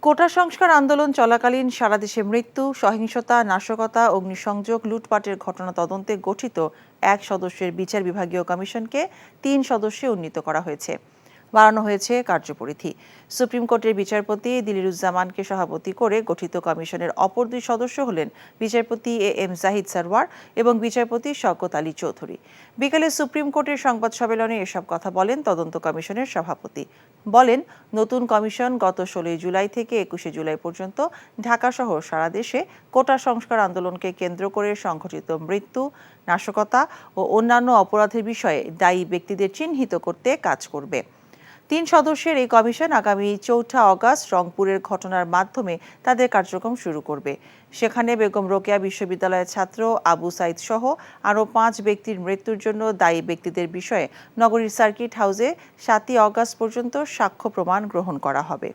কোটা সংস্কার আন্দোলন চলাকালীন সারা দেশে মৃত্যু, সহিংসতা, নাশকতা, অগ্নিসংযোগ, লুটপাটের ঘটনা তদন্তে গঠিত ১ সদস্যের বিচার বিভাগীয় কমিশনকে ৩ সদস্যে উন্নীত করা হয়েছে। বাড়ানো হয়েছে কার্যপরিধি। সুপ্রিম কোর্টের বিচারপতি দিলিরুজ্জামানকে সভাপতি করে গঠিত কমিশনের অপর ২ সদস্য হলেন বিচারপতি এম জাহিদ সারওয়ার এবং বিচারপতি শওকত আলী চৌধুরী। বিকেলে সুপ্রিম কোর্টের সংবাদ সম্মেলনে এসব কথা বলেন তদন্ত কমিশনের সভাপতি। বলেন, নতুন কমিশন গত ১৬ জুলাই থেকে ২১ জুলাই পর্যন্ত ঢাকাসহ সারা দেশে কোটা সংস্কার আন্দোলনকে কেন্দ্র করে সংঘটিত মৃত্যু, নাশকতা ও অন্যান্য অপরাধের বিষয়ে দায়ী ব্যক্তিদের চিহ্নিত করতে কাজ করবে। ৩ সদস্যের এই কমিশন আগামী ৪ অগাস্ট রংপুরের ঘটনার মাধ্যমে তাদের কার্যক্রম শুরু করবে। সেখানে বেগম রোকেয়া বিশ্ববিদ্যালয়ের ছাত্র আবু সাইদ সহ আরও ৫ ব্যক্তির মৃত্যুর জন্য দায়ী ব্যক্তিদের বিষয়ে নগরীর সার্কিট হাউসে ৭ অগাস্ট পর্যন্ত সাক্ষ্য প্রমাণ গ্রহণ করা হবে।